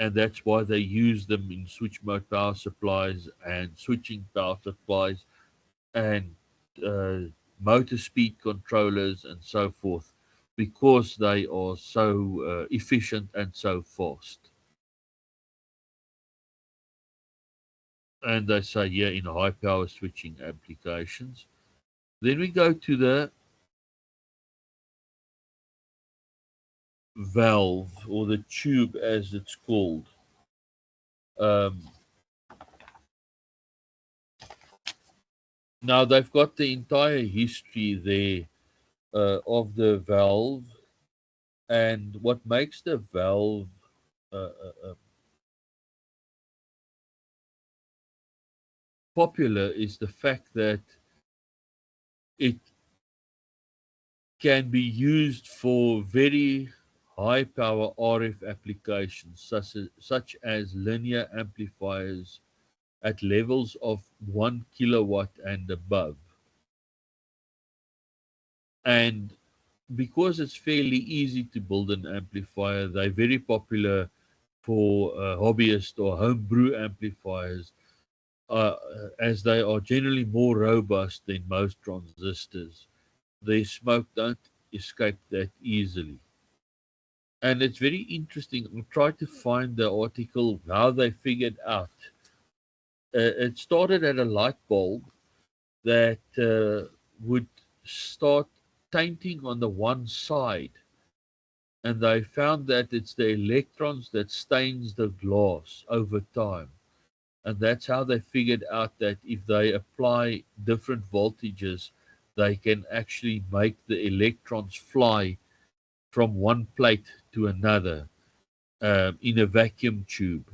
Speaker 1: and that's why they use them in switch mode power supplies and switching power supplies and motor speed controllers and so forth, because they are so efficient and so fast. And they say here in high power switching applications. Then we go to the valve, or the tube as it's called. Now they've got the entire history there of the valve, and what makes the valve popular is the fact that it can be used for very high power RF applications such as linear amplifiers at levels of 1 kilowatt and above. And because it's fairly easy to build an amplifier, they're very popular for hobbyist or homebrew amplifiers, as they are generally more robust than most transistors. Their smoke don't escape that easily. And it's very interesting. I tried to find the article how they figured out. It started at a light bulb that would start tainting on the one side, and they found that it's the electrons that stains the glass over time. And that's how they figured out that if they apply different voltages, they can actually make the electrons fly from one plate to another in a vacuum tube.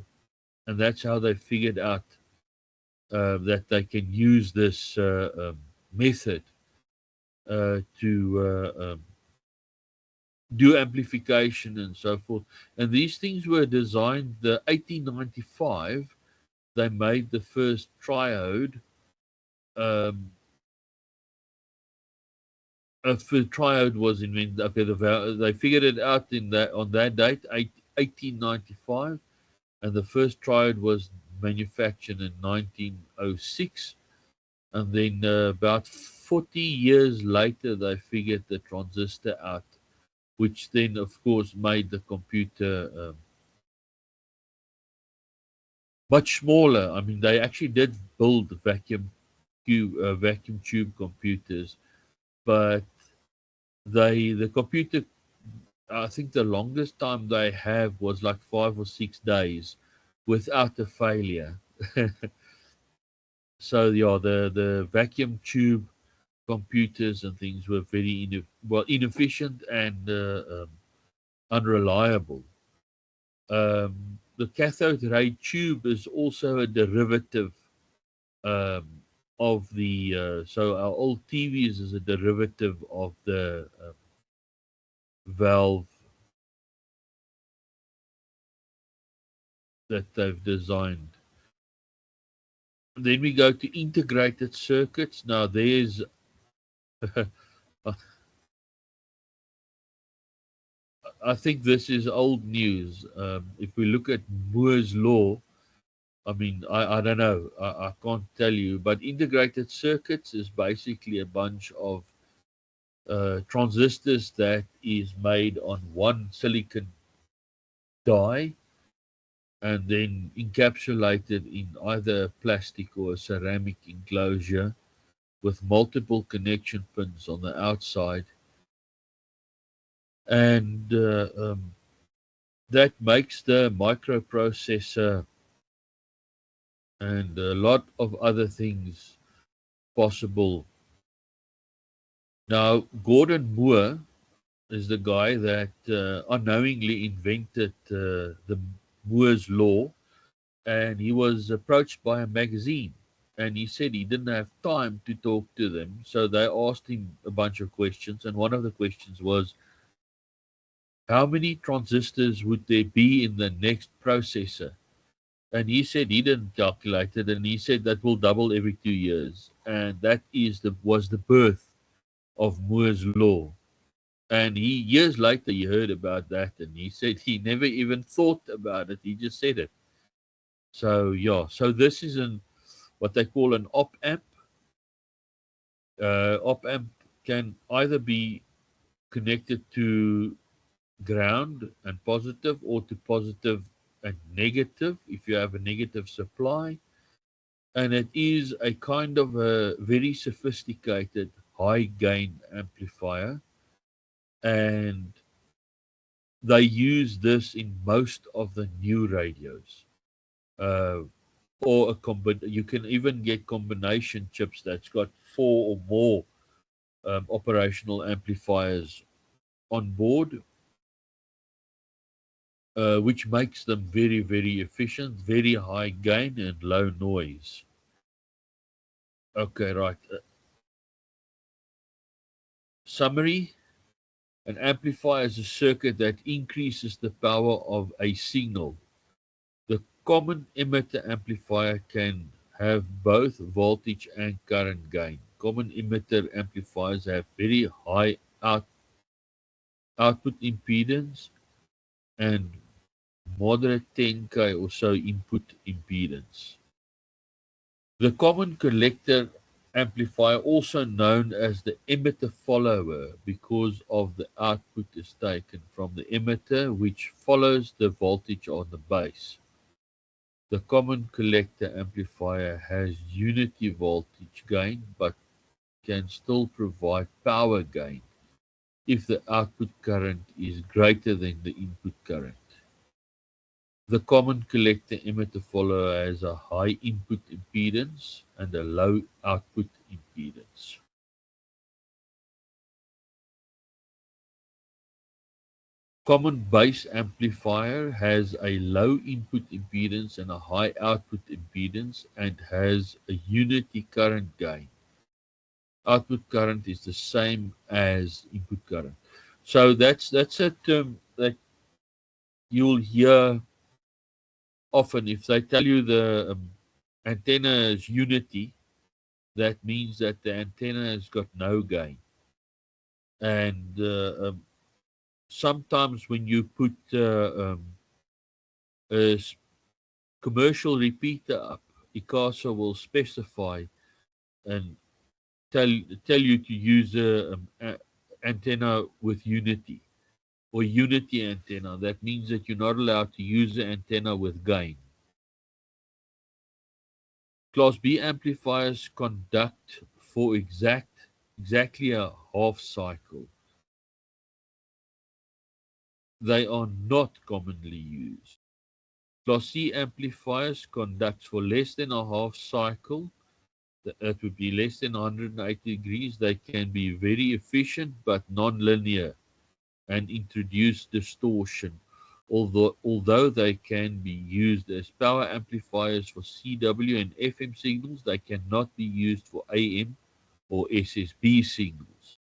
Speaker 1: And that's how they figured out that they can use this method to do amplification and so forth. And these things were designed, the 1895, they made the first triode. The triode was invented. Okay, they figured it out on that date, 1895, and the first triode was manufactured in 1906. And then about 40 years later, they figured the transistor out, which then, of course, made the computer much smaller. I mean, they actually did build vacuum tube computers, but the computer, I think the longest time they have was like 5 or 6 days without a failure. So yeah, the vacuum tube computers and things were very inefficient and unreliable. The cathode ray tube is also a derivative um, of the so our old TVs is a derivative of the valve that they've designed. Then we go to integrated circuits. Now there's I think this is old news. If we look at Moore's law, I mean, I don't know. I can't tell you. But integrated circuits is basically a bunch of transistors that is made on one silicon die and then encapsulated in either a plastic or a ceramic enclosure with multiple connection pins on the outside. And that makes the microprocessor and a lot of other things possible. Now, Gordon Moore is the guy that unknowingly invented the Moore's law, and he was approached by a magazine, and he said he didn't have time to talk to them, so they asked him a bunch of questions, and one of the questions was, how many transistors would there be in the next processor? And he said he didn't calculate it, and he said that will double every 2 years. And that was the birth of Moore's law. And years later he heard about that, and he said he never even thought about it. He just said it. So yeah, so this is what they call an op amp. Op amp can either be connected to ground and positive, or to positive and negative if you have a negative supply. And it is a kind of a very sophisticated high gain amplifier, and they use this in most of the new radios. Or you can even get combination chips that's got 4 or more operational amplifiers on board, which makes them very, very efficient, very high gain and low noise. Okay, right. Summary. An amplifier is a circuit that increases the power of a signal. The common emitter amplifier can have both voltage and current gain. Common emitter amplifiers have very high output impedance and moderate 10K or so input impedance. The common collector amplifier, also known as the emitter follower, because of the output is taken from the emitter, which follows the voltage on the base. The common collector amplifier has unity voltage gain, but can still provide power gain if the output current is greater than the input current. The common collector emitter follower has a high input impedance and a low output impedance. Common base amplifier has a low input impedance and a high output impedance and has a unity current gain. Output current is the same as input current. So that's a term that you'll hear often. If they tell you the antenna is unity, that means that the antenna has got no gain. And sometimes when you put a commercial repeater up, ICASA will specify and tell you to use a antenna with unity or unity antenna. That means that you're not allowed to use the antenna with gain. Class B amplifiers conduct for exactly a half cycle. They are not commonly used. Class C amplifiers conduct for less than a half cycle. That would be less than 180 degrees. They can be very efficient but non-linear and introduce distortion. Although they can be used as power amplifiers for CW and FM signals, they cannot be used for AM or SSB signals.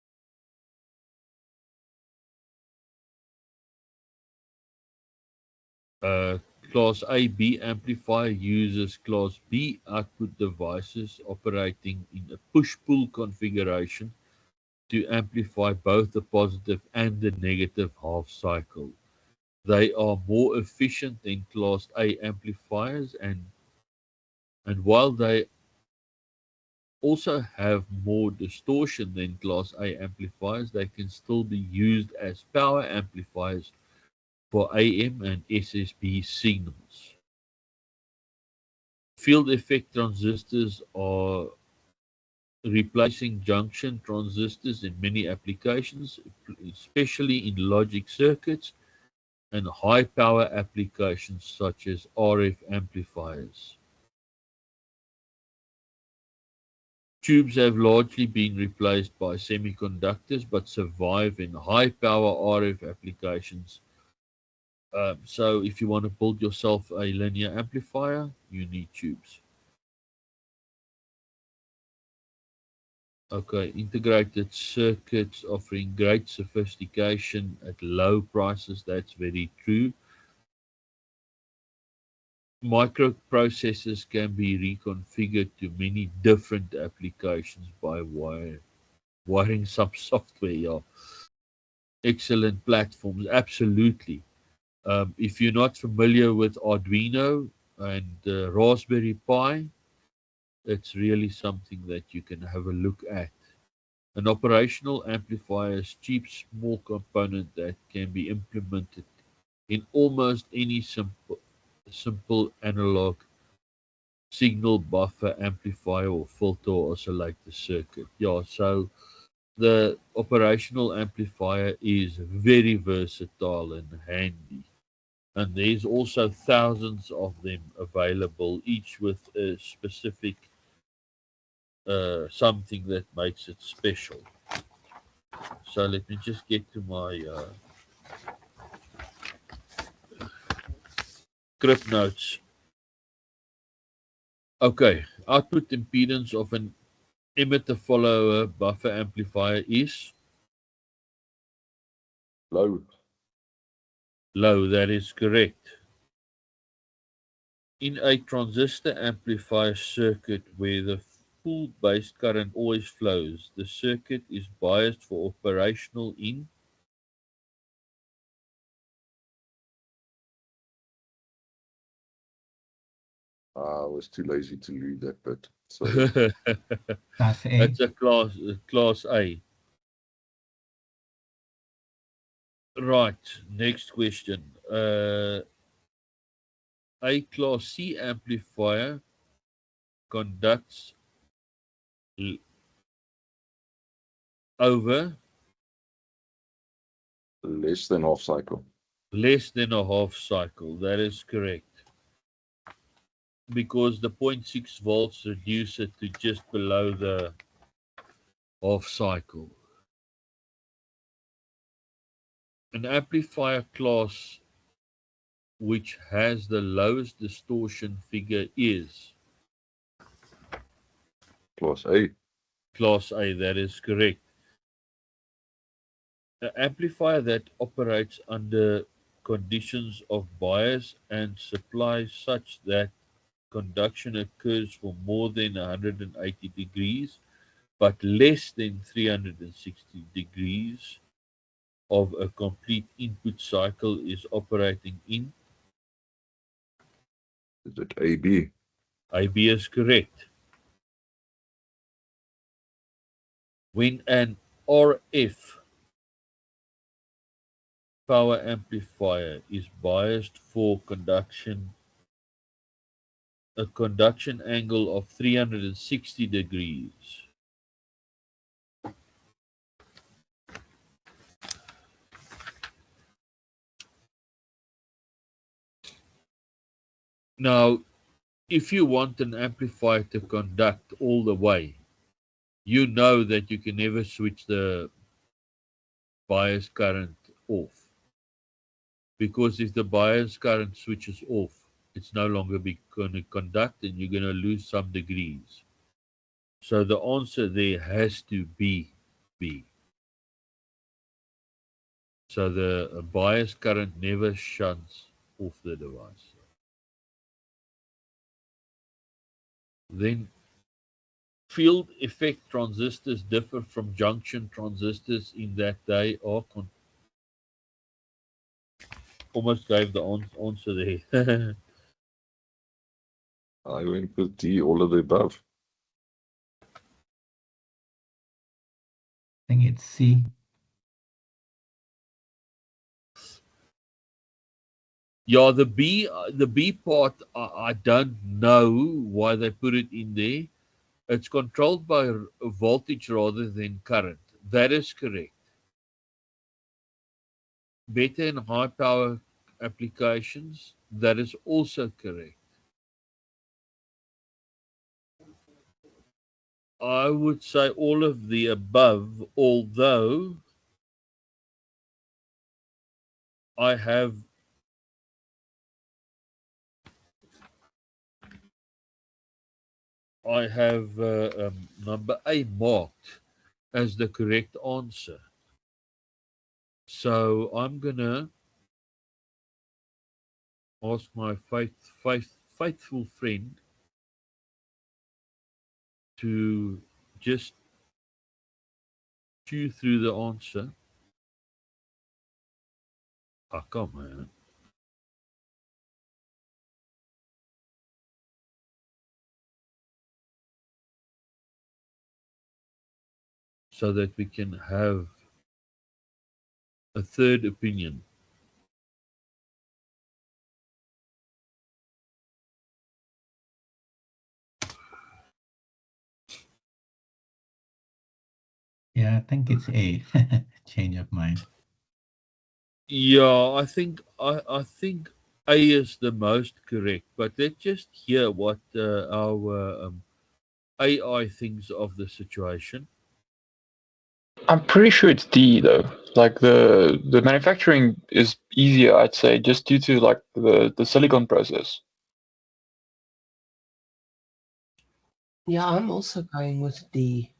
Speaker 1: Class A-B amplifier uses Class B output devices operating in a push-pull configuration to amplify both the positive and the negative half cycle. They are more efficient than Class A amplifiers, and while they also have more distortion than Class A amplifiers, they can still be used as power amplifiers for AM and SSB signals. Field effect transistors are replacing junction transistors in many applications, especially in logic circuits and high power applications such as RF amplifiers. Tubes have largely been replaced by semiconductors but survive in high power RF applications. So if you want to build yourself a linear amplifier, you need tubes. Okay, integrated circuits offering great sophistication at low prices. That's very true. Microprocessors can be reconfigured to many different applications by wiring some software. Yeah. Excellent platforms, absolutely. If you're not familiar with Arduino and Raspberry Pi, it's really something that you can have a look at. An operational amplifier is a cheap, small component that can be implemented in almost any simple analog signal buffer amplifier or filter or oscillator circuit. Yeah, so the operational amplifier is very versatile and handy. And there's also thousands of them available, each with a specific something that makes it special. So let me just get to my script notes. Okay, output impedance of an emitter follower buffer amplifier is
Speaker 4: Low.
Speaker 1: Low, that is correct. In a transistor amplifier circuit where the full base current always flows, the circuit is biased for operational in
Speaker 4: I was too lazy to read that bit. So
Speaker 3: Class A.
Speaker 1: That's a class A. Right, next question. A class C amplifier conducts over
Speaker 4: less than half cycle.
Speaker 1: less than a half cycle. That is correct. Because the 0.6 volts reduce it to just below the half cycle. An amplifier class which has the lowest distortion figure is
Speaker 4: Class A.
Speaker 1: class A. That is correct. An amplifier that operates under conditions of bias and supply such that conduction occurs for more than 180 degrees but less than 360 degrees of a complete input cycle is operating in
Speaker 4: Is it AB?
Speaker 1: IB is correct. When an RF power amplifier is biased for conduction, a conduction angle of 360 degrees. Now, if you want an amplifier to conduct all the way, you know that you can never switch the bias current off. Because if the bias current switches off, it's no longer going to conduct and you're going to lose some degrees. So the answer there has to be B. So the bias current never shuts off the device. Then field effect transistors differ from junction transistors in that they are almost gave the answer there.
Speaker 4: I went with D, all of the above.
Speaker 3: I think it's C.
Speaker 1: Yeah, the B part, I don't know why they put it in there. It's controlled by voltage rather than current. That is correct. Better in high power applications, that is also correct. I would say all of the above, although I have number A marked as the correct answer. So I'm gonna ask my faithful friend to just chew through the answer. Oh, come on. So that we can have a third opinion.
Speaker 3: Yeah, I think it's A. Change of mind.
Speaker 1: Yeah, I think A is the most correct, but let's just hear what our AI thinks of the situation.
Speaker 6: I'm pretty sure it's D though. Like the manufacturing is easier, I'd say, just due to like the silicon process.
Speaker 7: Yeah, I'm also going with D.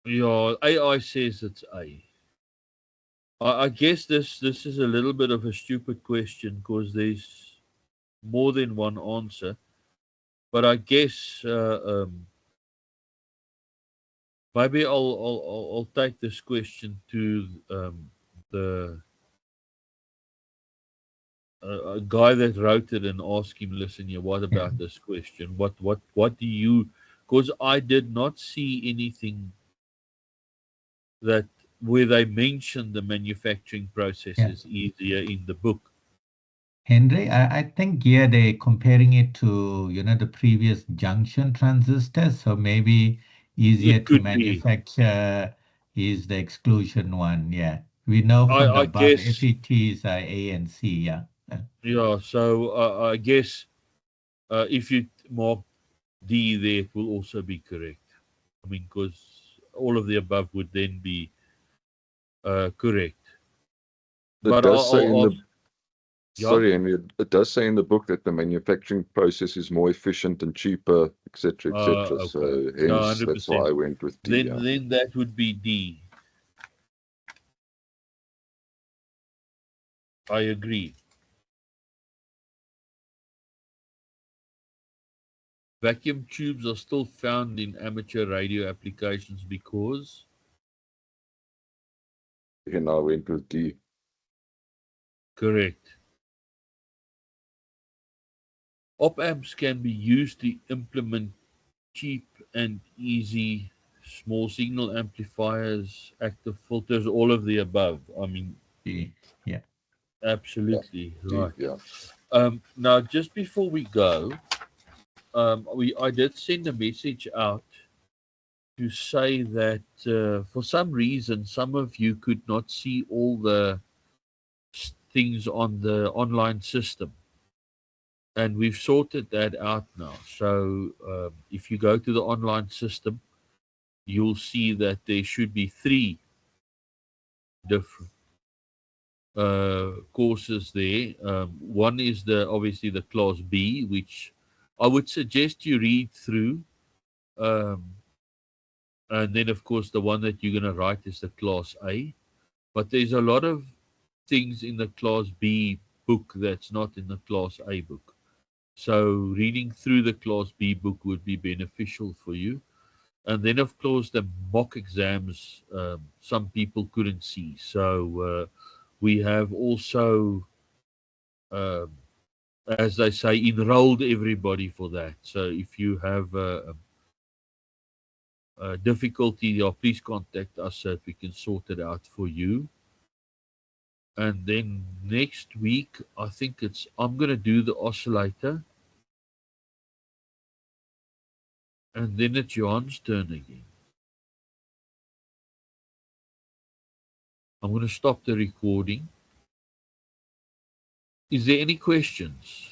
Speaker 1: Yeah, AI says it's A. I guess this is a little bit of a stupid question because there's more than one answer. But I guess maybe I'll take this question to the a guy that wrote it and ask him, listen here, what about this question? What do you? Because I did not see anything that where they mention the manufacturing process is easier in the book.
Speaker 3: Henry, I think here they're comparing it to, the previous junction transistors. So maybe easier
Speaker 1: It
Speaker 3: to
Speaker 1: could be.
Speaker 3: manufacture is the exclusion one. Yeah. We know from the
Speaker 1: I
Speaker 3: above
Speaker 1: guess.
Speaker 3: FETs are A and C. Yeah.
Speaker 1: Yeah. So I guess if you mark D there, it will also be correct. I mean, because all of the above would then be correct.
Speaker 4: It
Speaker 1: But
Speaker 4: does say in the
Speaker 1: yeah.
Speaker 4: sorry, Henry, it does say in the book that the manufacturing process is more efficient and cheaper, etc., etc. So
Speaker 1: Okay. No,
Speaker 4: hence that's why
Speaker 1: 100%.
Speaker 4: I went with D. Yeah.
Speaker 1: Then that would be D. I agree. Vacuum tubes are still found in amateur radio applications because
Speaker 4: And I went with D.
Speaker 1: correct. Op amps can be used to implement cheap and easy small signal amplifiers, active filters, all of the above. I mean,
Speaker 3: Yeah.
Speaker 1: absolutely
Speaker 4: D,
Speaker 1: right.
Speaker 4: yeah.
Speaker 1: Now, just before we go, I did send a message out to say that for some reason, some of you could not see all the things on the online system. And we've sorted that out now. So if you go to the online system, you'll see that there should be 3 different courses there. One is obviously the Class B, which I would suggest you read through. And then, of course, the one that you're going to write is the Class A. But there's a lot of things in the Class B book that's not in the Class A book. So reading through the Class B book would be beneficial for you. And then, of course, the mock exams, some people couldn't see. So we have also, as they say, enrolled everybody for that. So if you have difficulty, please contact us so that we can sort it out for you. And then next week, I think I'm going to do the oscillator. And then it's Johan's turn again. I'm going to stop the recording. Is there any questions?